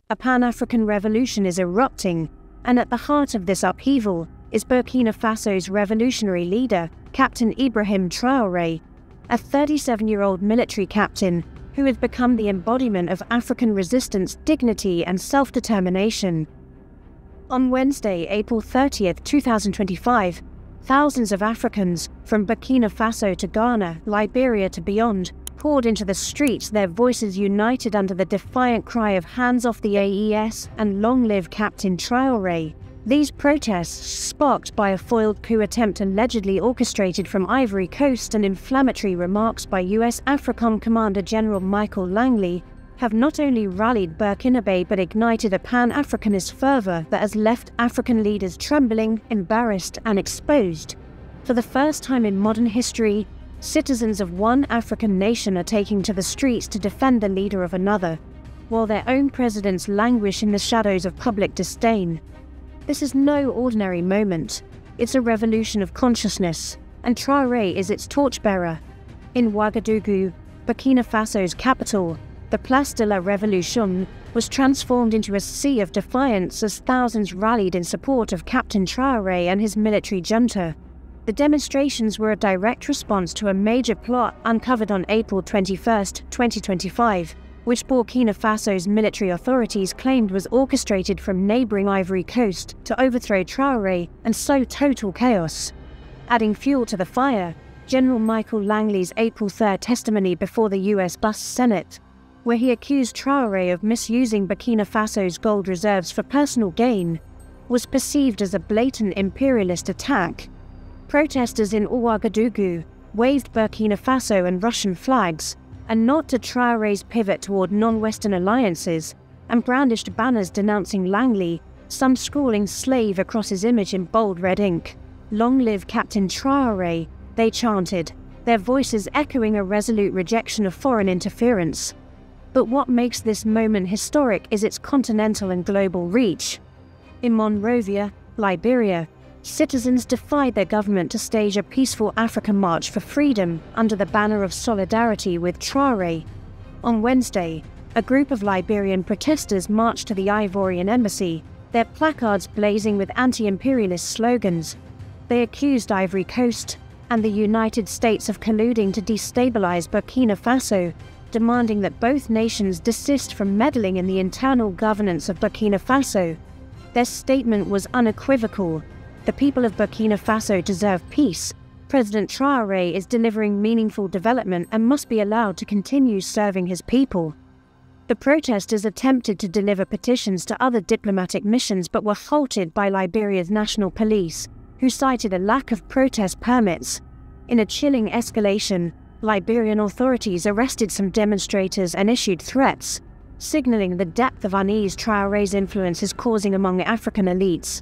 A Pan-African revolution is erupting, and at the heart of this upheaval is Burkina Faso's revolutionary leader, Captain Ibrahim Traoré, a 37-year-old military captain who has become the embodiment of African resistance, dignity, and self-determination. On Wednesday, April 30th, 2025, thousands of Africans, from Burkina Faso to Ghana, Liberia to beyond, poured into the streets, their voices united under the defiant cry of "Hands off the AES" and "Long live Captain Traoré." These protests, sparked by a foiled coup attempt allegedly orchestrated from Ivory Coast and inflammatory remarks by US AFRICOM Commander General Michael Langley, have not only rallied Burkinabe but ignited a pan-Africanist fervor that has left African leaders trembling, embarrassed, and exposed. For the first time in modern history, citizens of one African nation are taking to the streets to defend the leader of another, while their own presidents languish in the shadows of public disdain. This is no ordinary moment. It's a revolution of consciousness, and Traoré is its torchbearer. In Ouagadougou, Burkina Faso's capital, the Place de la Révolution was transformed into a sea of defiance as thousands rallied in support of Captain Traoré and his military junta. The demonstrations were a direct response to a major plot uncovered on April 21, 2025, which Burkina Faso's military authorities claimed was orchestrated from neighbouring Ivory Coast to overthrow Traoré and sow total chaos. Adding fuel to the fire, General Michael Langley's April 3 testimony before the US Senate, where he accused Traoré of misusing Burkina Faso's gold reserves for personal gain, was perceived as a blatant imperialist attack. Protesters in Ouagadougou waved Burkina Faso and Russian flags, a nod to Traoré's pivot toward non-Western alliances, and brandished banners denouncing Langley, some scrawling "slave" across his image in bold red ink. "Long live Captain Traoré," they chanted, their voices echoing a resolute rejection of foreign interference. But what makes this moment historic is its continental and global reach. In Monrovia, Liberia, citizens defied their government to stage a peaceful African march for freedom under the banner of solidarity with Traoré. On Wednesday, a group of Liberian protesters marched to the Ivorian embassy, their placards blazing with anti-imperialist slogans. They accused Ivory Coast and the United States of colluding to destabilize Burkina Faso, demanding that both nations desist from meddling in the internal governance of Burkina Faso. Their statement was unequivocal. The people of Burkina Faso deserve peace. President Traoré is delivering meaningful development and must be allowed to continue serving his people. The protesters attempted to deliver petitions to other diplomatic missions but were halted by Liberia's national police, who cited a lack of protest permits. In a chilling escalation, Liberian authorities arrested some demonstrators and issued threats, signaling the depth of unease Traoré's influence is causing among African elites.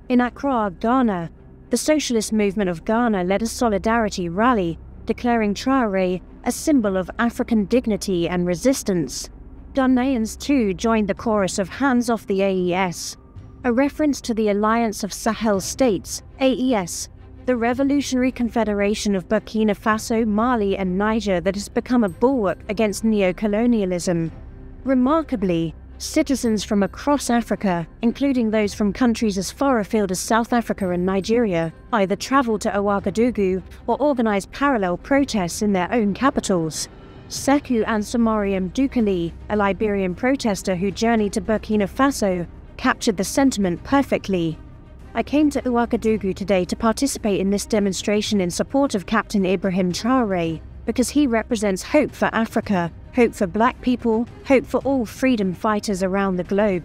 In Accra, Ghana, the Socialist Movement of Ghana led a solidarity rally, declaring Traoré a symbol of African dignity and resistance. Ghanaians too joined the chorus of "Hands off the AES," a reference to the Alliance of Sahel States, AES, the revolutionary confederation of Burkina Faso, Mali and Niger that has become a bulwark against neo-colonialism. Remarkably, citizens from across Africa, including those from countries as far afield as South Africa and Nigeria, either travelled to Ouagadougou or organised parallel protests in their own capitals. Sekou Ansamariam Dukali, a Liberian protester who journeyed to Burkina Faso, captured the sentiment perfectly. "I came to Ouagadougou today to participate in this demonstration in support of Captain Ibrahim Traoré, because he represents hope for Africa, hope for black people, hope for all freedom fighters around the globe."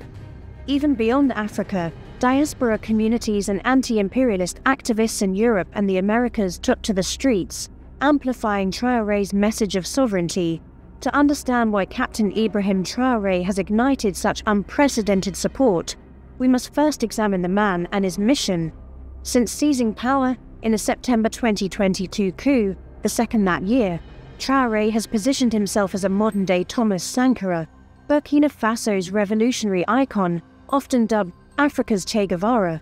Even beyond Africa, diaspora communities and anti-imperialist activists in Europe and the Americas took to the streets, amplifying Traoré's message of sovereignty. To understand why Captain Ibrahim Traoré has ignited such unprecedented support, we must first examine the man and his mission. Since seizing power in a September 2022 coup, the second that year, Traoré has positioned himself as a modern-day Thomas Sankara, Burkina Faso's revolutionary icon, often dubbed Africa's Che Guevara.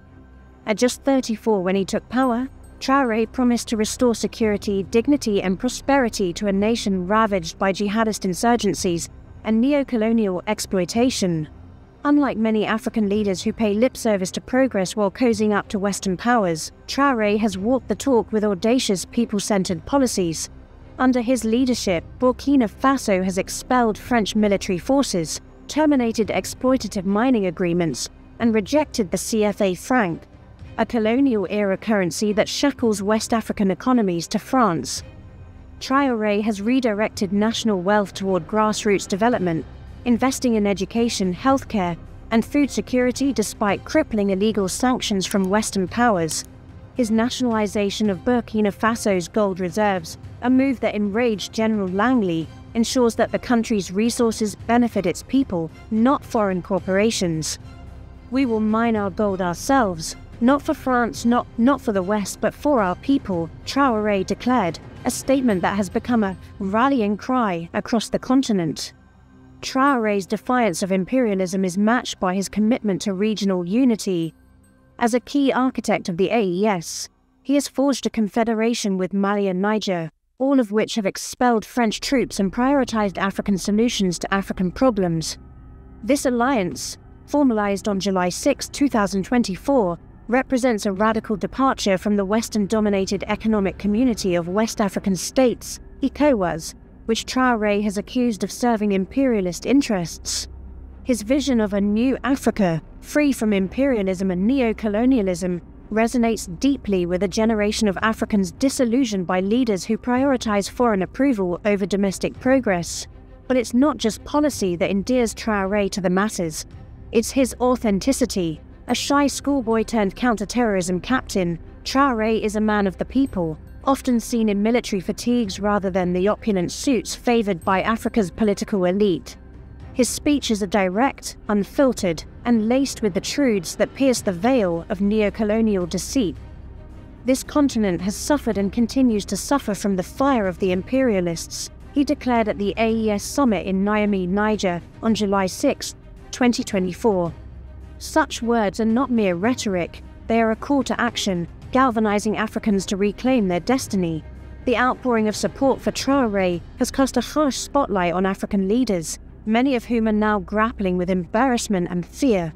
At just 34 when he took power, Traoré promised to restore security, dignity and prosperity to a nation ravaged by jihadist insurgencies and neo-colonial exploitation. Unlike many African leaders who pay lip service to progress while cozying up to Western powers, Traoré has walked the talk with audacious people-centered policies. Under his leadership, Burkina Faso has expelled French military forces, terminated exploitative mining agreements, and rejected the CFA franc, a colonial-era currency that shackles West African economies to France. Traoré has redirected national wealth toward grassroots development, investing in education, healthcare, and food security despite crippling illegal sanctions from Western powers. His nationalization of Burkina Faso's gold reserves, a move that enraged General Langley, ensures that the country's resources benefit its people, not foreign corporations. "We will mine our gold ourselves, not for France, not for the West, but for our people," Traoré declared, a statement that has become a rallying cry across the continent. Traoré's defiance of imperialism is matched by his commitment to regional unity. As a key architect of the AES, he has forged a confederation with Mali and Niger, all of which have expelled French troops and prioritized African solutions to African problems. This alliance, formalized on July 6, 2024, represents a radical departure from the Western-dominated economic community of West African states, ECOWAS, which Traoré has accused of serving imperialist interests. His vision of a new Africa, free from imperialism and neo-colonialism, resonates deeply with a generation of Africans disillusioned by leaders who prioritize foreign approval over domestic progress. But it's not just policy that endears Traoré to the masses. It's his authenticity. A shy schoolboy turned counter-terrorism captain, Traoré is a man of the people, often seen in military fatigues rather than the opulent suits favored by Africa's political elite. His speeches are direct, unfiltered, and laced with the truths that pierce the veil of neo-colonial deceit. This continent has suffered and continues to suffer from the fire of the imperialists, he declared at the AES summit in Niamey, Niger, on July 6, 2024. Such words are not mere rhetoric, they are a call to action, galvanizing Africans to reclaim their destiny. The outpouring of support for Traoré has cast a harsh spotlight on African leaders, many of whom are now grappling with embarrassment and fear.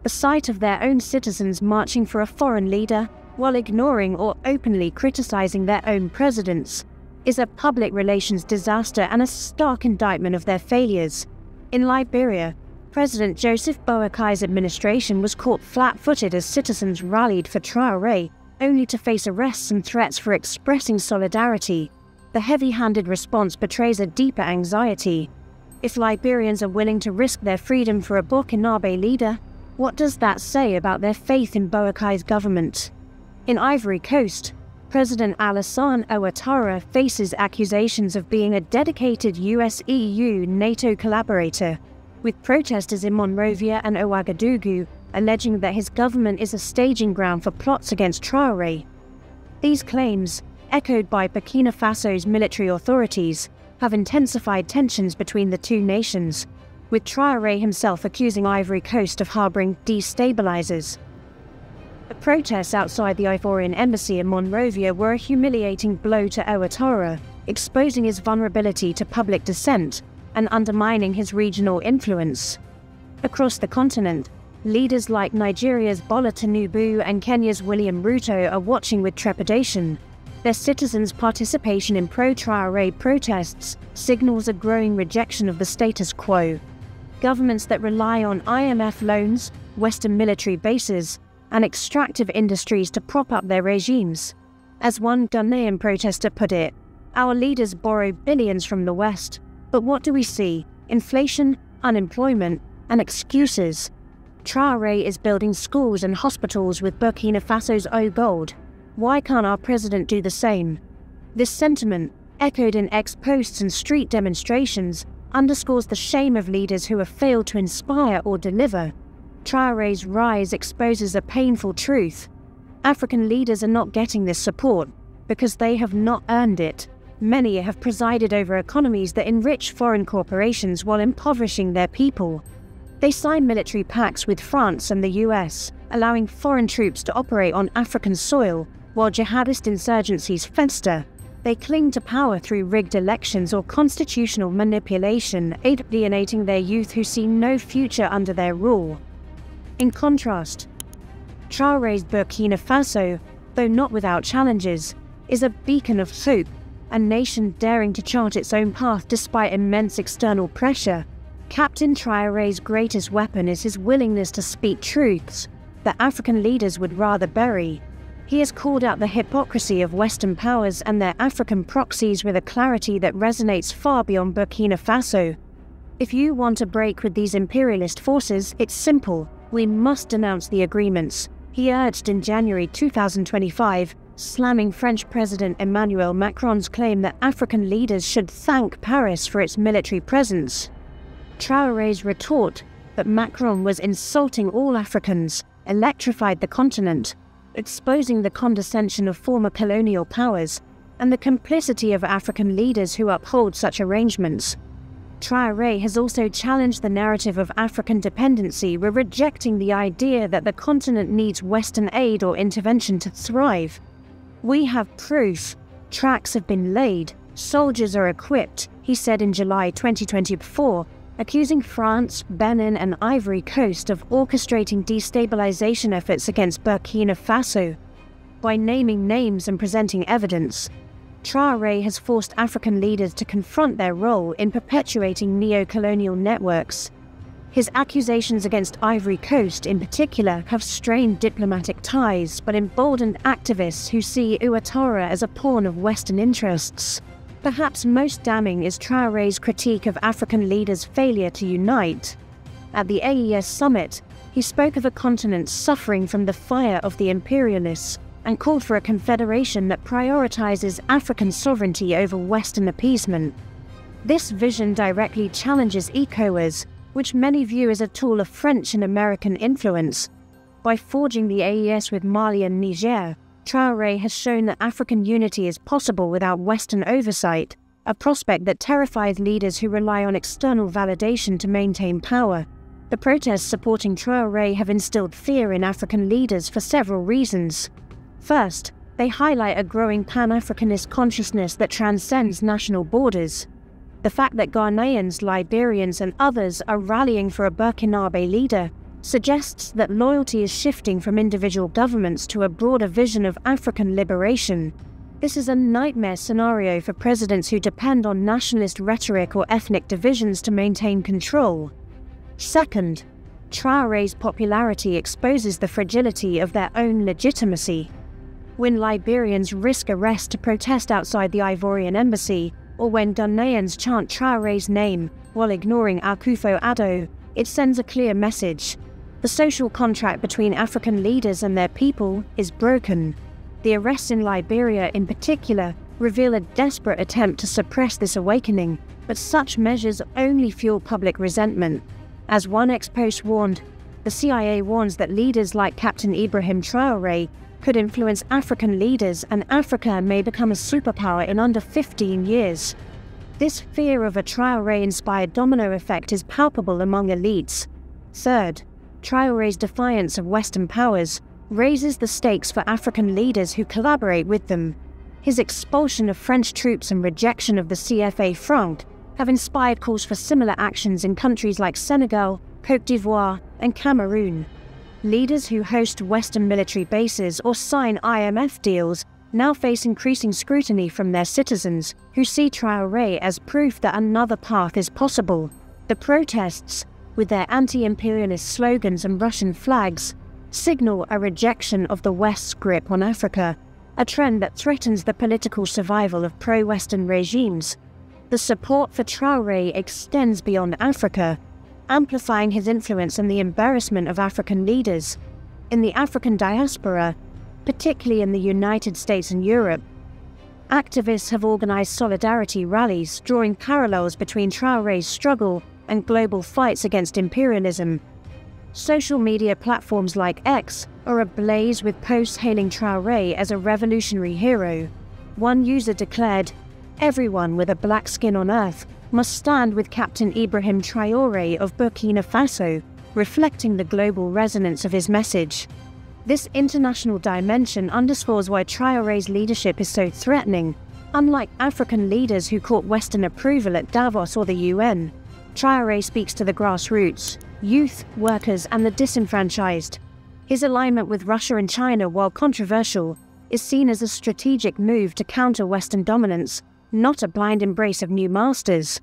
The sight of their own citizens marching for a foreign leader, while ignoring or openly criticizing their own presidents, is a public relations disaster and a stark indictment of their failures. In Liberia, President Joseph Boakai's administration was caught flat-footed as citizens rallied for Traoré, only to face arrests and threats for expressing solidarity. The heavy-handed response betrays a deeper anxiety. If Liberians are willing to risk their freedom for a Burkinabe leader, what does that say about their faith in Boakai's government? In Ivory Coast, President Alassane Ouattara faces accusations of being a dedicated US-EU-NATO collaborator, with protesters in Monrovia and Ouagadougou alleging that his government is a staging ground for plots against Traoré. These claims, echoed by Burkina Faso's military authorities, have intensified tensions between the two nations, with Traoré himself accusing Ivory Coast of harboring destabilizers. The protests outside the Ivorian embassy in Monrovia were a humiliating blow to Ouattara, exposing his vulnerability to public dissent and undermining his regional influence. Across the continent, leaders like Nigeria's Bola Tinubu and Kenya's William Ruto are watching with trepidation. Their citizens' participation in pro-Traoré protests signals a growing rejection of the status quo. Governments that rely on IMF loans, Western military bases, and extractive industries to prop up their regimes. As one Ghanaian protester put it, "Our leaders borrow billions from the West, but what do we see? Inflation, unemployment, and excuses." Traoré is building schools and hospitals with Burkina Faso's own gold. Why can't our president do the same? This sentiment, echoed in ex-posts and street demonstrations, underscores the shame of leaders who have failed to inspire or deliver. Traoré's rise exposes a painful truth. African leaders are not getting this support because they have not earned it. Many have presided over economies that enrich foreign corporations while impoverishing their people. They sign military pacts with France and the US, allowing foreign troops to operate on African soil, while jihadist insurgencies fester. They cling to power through rigged elections or constitutional manipulation, alienating their youth who see no future under their rule. In contrast, Traoré's Burkina Faso, though not without challenges, is a beacon of hope, a nation daring to chart its own path despite immense external pressure. Captain Traoré's greatest weapon is his willingness to speak truths that African leaders would rather bury. He has called out the hypocrisy of Western powers and their African proxies with a clarity that resonates far beyond Burkina Faso. If you want to break with these imperialist forces, it's simple. We must denounce the agreements, he urged in January 2025, slamming French President Emmanuel Macron's claim that African leaders should thank Paris for its military presence. Traoré's retort that Macron was insulting all Africans electrified the continent, exposing the condescension of former colonial powers and the complicity of African leaders who uphold such arrangements. Traoré has also challenged the narrative of African dependency, rejecting the idea that the continent needs Western aid or intervention to thrive. We have proof. Tracks have been laid. Soldiers are equipped, he said in July 2024, accusing France, Benin and Ivory Coast of orchestrating destabilization efforts against Burkina Faso. By naming names and presenting evidence, Traoré has forced African leaders to confront their role in perpetuating neo-colonial networks. His accusations against Ivory Coast in particular have strained diplomatic ties but emboldened activists who see Ouattara as a pawn of Western interests. Perhaps most damning is Traoré's critique of African leaders' failure to unite. At the AES summit, he spoke of a continent suffering from the fire of the imperialists and called for a confederation that prioritizes African sovereignty over Western appeasement. This vision directly challenges ECOWAS, which many view as a tool of French and American influence. By forging the AES with Mali and Niger, Traoré has shown that African unity is possible without Western oversight, a prospect that terrifies leaders who rely on external validation to maintain power. The protests supporting Traoré have instilled fear in African leaders for several reasons. First, they highlight a growing Pan-Africanist consciousness that transcends national borders. The fact that Ghanaians, Liberians and others are rallying for a Burkinabe leader suggests that loyalty is shifting from individual governments to a broader vision of African liberation. This is a nightmare scenario for presidents who depend on nationalist rhetoric or ethnic divisions to maintain control. Second, Traoré's popularity exposes the fragility of their own legitimacy. When Liberians risk arrest to protest outside the Ivorian embassy, or when Ghanaians chant Traoré's name while ignoring Akufo-Addo, it sends a clear message. The social contract between African leaders and their people is broken. The arrests in Liberia in particular reveal a desperate attempt to suppress this awakening, but such measures only fuel public resentment. As one ex-post warned, the CIA warns that leaders like Captain Ibrahim Traoré could influence African leaders and Africa may become a superpower in under 15 years. This fear of a Traoré-inspired domino effect is palpable among elites. Third, Traoré's defiance of Western powers raises the stakes for African leaders who collaborate with them. His expulsion of French troops and rejection of the CFA front have inspired calls for similar actions in countries like Senegal, Côte d'Ivoire, and Cameroon. Leaders who host Western military bases or sign IMF deals now face increasing scrutiny from their citizens, who see Traoré as proof that another path is possible. The protests, with their anti-imperialist slogans and Russian flags, signal a rejection of the West's grip on Africa, a trend that threatens the political survival of pro-Western regimes. The support for Traoré extends beyond Africa, amplifying his influence and the embarrassment of African leaders. In the African diaspora, particularly in the United States and Europe, activists have organized solidarity rallies, drawing parallels between Traoré's struggle and global fights against imperialism. Social media platforms like X are ablaze with posts hailing Traoré as a revolutionary hero. One user declared, "Everyone with a black skin on earth must stand with Captain Ibrahim Traoré of Burkina Faso," reflecting the global resonance of his message. This international dimension underscores why Traoré's leadership is so threatening. Unlike African leaders who court Western approval at Davos or the UN, Traoré speaks to the grassroots, youth, workers, and the disenfranchised. His alignment with Russia and China, while controversial, is seen as a strategic move to counter Western dominance, not a blind embrace of new masters.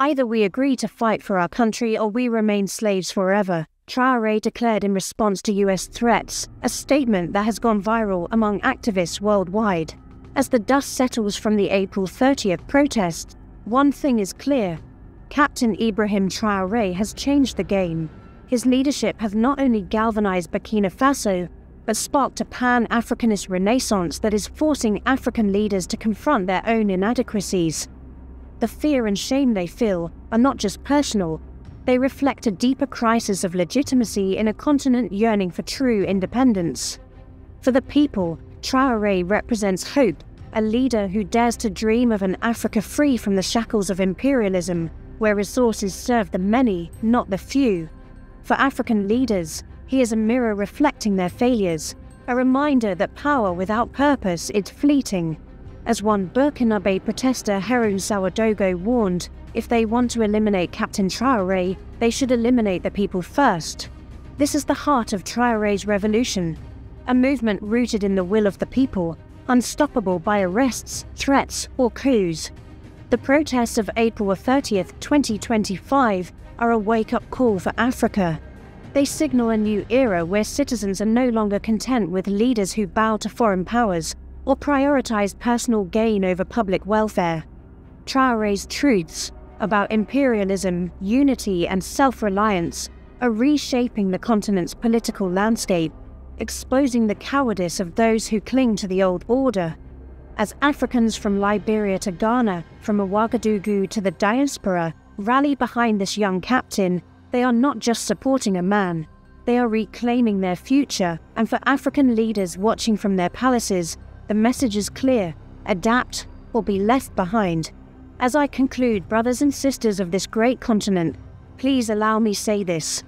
Either we agree to fight for our country or we remain slaves forever, Traoré declared in response to US threats, a statement that has gone viral among activists worldwide. As the dust settles from the April 30th protests, one thing is clear: Captain Ibrahim Traoré has changed the game. His leadership has not only galvanized Burkina Faso, but sparked a pan-Africanist renaissance that is forcing African leaders to confront their own inadequacies. The fear and shame they feel are not just personal, they reflect a deeper crisis of legitimacy in a continent yearning for true independence. For the people, Traoré represents hope, a leader who dares to dream of an Africa free from the shackles of imperialism, where resources serve the many, not the few. For African leaders, he is a mirror reflecting their failures, a reminder that power without purpose is fleeting. As one Burkinabe protester, Harun Sawadogo, warned, if they want to eliminate Captain Traoré, they should eliminate the people first. This is the heart of Traoré's revolution, a movement rooted in the will of the people, unstoppable by arrests, threats, or coups. The protests of April 30th, 2025 are a wake-up call for Africa. They signal a new era where citizens are no longer content with leaders who bow to foreign powers or prioritize personal gain over public welfare. Traoré's truths about imperialism, unity, and self-reliance are reshaping the continent's political landscape, exposing the cowardice of those who cling to the old order. As Africans from Liberia to Ghana, from Ouagadougou to the diaspora, rally behind this young captain, they are not just supporting a man, they are reclaiming their future. And for African leaders watching from their palaces, the message is clear: adapt or be left behind. As I conclude, brothers and sisters of this great continent, please allow me say this: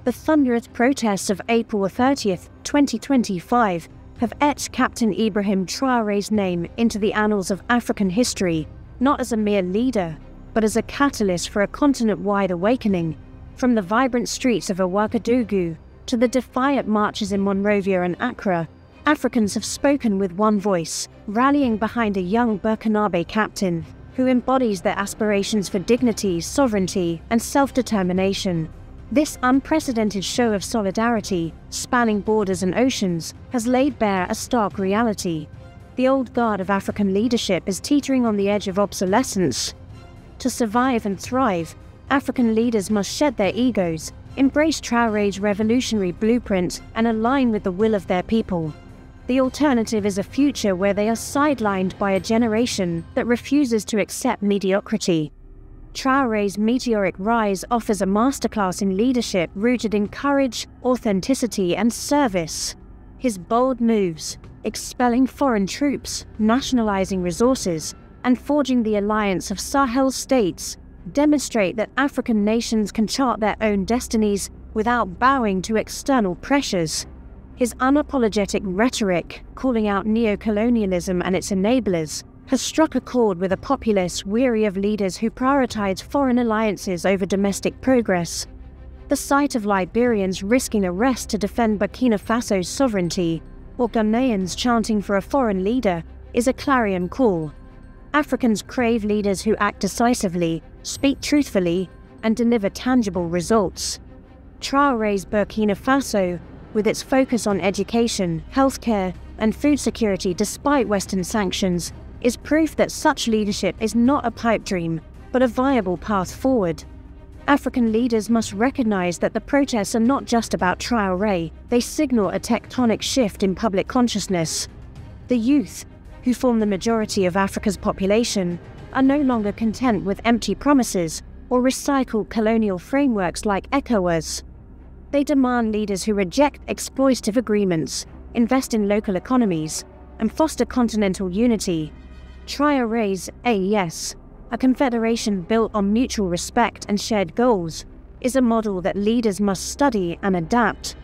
the thunderous protests of April 30th, 2025 have etched Captain Ibrahim Traoré's name into the annals of African history, not as a mere leader, but as a catalyst for a continent-wide awakening. From the vibrant streets of Ouagadougou to the defiant marches in Monrovia and Accra, Africans have spoken with one voice, rallying behind a young Burkinabe captain who embodies their aspirations for dignity, sovereignty, and self-determination. This unprecedented show of solidarity, spanning borders and oceans, has laid bare a stark reality. The old guard of African leadership is teetering on the edge of obsolescence. To survive and thrive, African leaders must shed their egos, embrace Traoré's revolutionary blueprint, and align with the will of their people. The alternative is a future where they are sidelined by a generation that refuses to accept mediocrity. Traoré's meteoric rise offers a masterclass in leadership rooted in courage, authenticity, and service. His bold moves, expelling foreign troops, nationalizing resources, and forging the alliance of Sahel states, demonstrate that African nations can chart their own destinies without bowing to external pressures. His unapologetic rhetoric, calling out neocolonialism and its enablers, has struck a chord with a populace weary of leaders who prioritize foreign alliances over domestic progress. The sight of Liberians risking arrest to defend Burkina Faso's sovereignty, or Ghanaians chanting for a foreign leader, is a clarion call. Africans crave leaders who act decisively, speak truthfully, and deliver tangible results. Traoré's Burkina Faso, with its focus on education, healthcare, and food security despite Western sanctions, is proof that such leadership is not a pipe dream, but a viable path forward. African leaders must recognize that the protests are not just about Traoré, they signal a tectonic shift in public consciousness. The youth, who form the majority of Africa's population, are no longer content with empty promises or recycled colonial frameworks like ECOWAS. They demand leaders who reject exploitative agreements, invest in local economies, and foster continental unity. Traoré's AES, a confederation built on mutual respect and shared goals, is a model that leaders must study and adapt.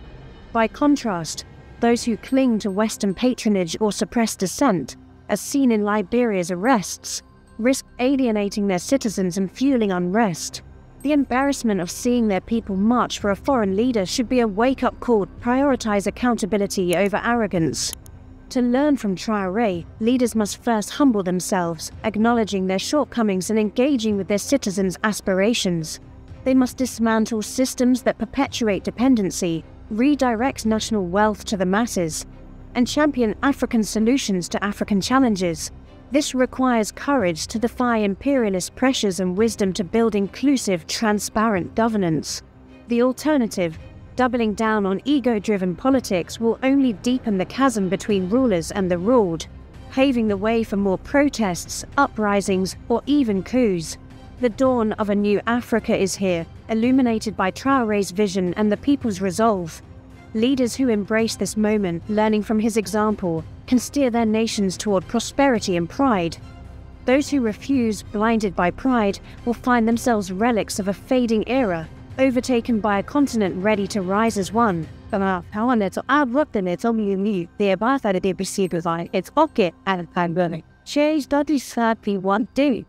By contrast, those who cling to Western patronage or suppress dissent, as seen in Liberia's arrests, risk alienating their citizens and fueling unrest. The embarrassment of seeing their people march for a foreign leader should be a wake-up call to prioritize accountability over arrogance. To learn from Traoré, leaders must first humble themselves, acknowledging their shortcomings and engaging with their citizens' aspirations. They must dismantle systems that perpetuate dependency, redirect national wealth to the masses, and champion African solutions to African challenges. This requires courage to defy imperialist pressures and wisdom to build inclusive, transparent governance. The alternative, doubling down on ego-driven politics, will only deepen the chasm between rulers and the ruled, paving the way for more protests, uprisings, or even coups. The dawn of a new Africa is here, illuminated by Traoré's vision and the people's resolve. Leaders who embrace this moment, learning from his example, can steer their nations toward prosperity and pride. Those who refuse, blinded by pride, will find themselves relics of a fading era, overtaken by a continent ready to rise as one. It's okay and I'm going. Change doesn't start me one day.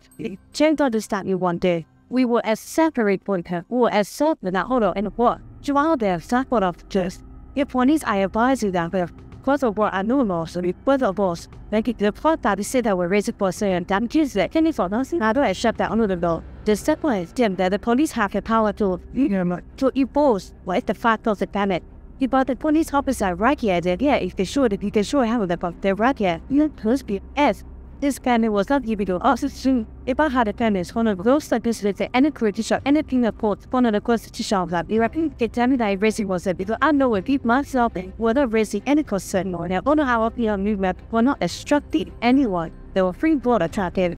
Change doesn't start me one day. We will as separate one can or as separate that hold on and what? You are there, support of just. If one is, I advise you that because of what I know lost, because of us, like the part that we said that we're raising for saying that kids that can for nothing, I don't accept that under the law. The step is them that the police have the power to impose what is the fact of the panic. But the police officer right here, yeah, if they should, if you can show how they're right here, you must be as. This panic was not even to us soon. If I had a panic, one of those like this, let's say any critical, anything that put one of the constitution of that, they tell me that raising was a because I know if people myself were raising any concern or I don't know how I feel movement were not obstructing anyone. They were free blood attractive.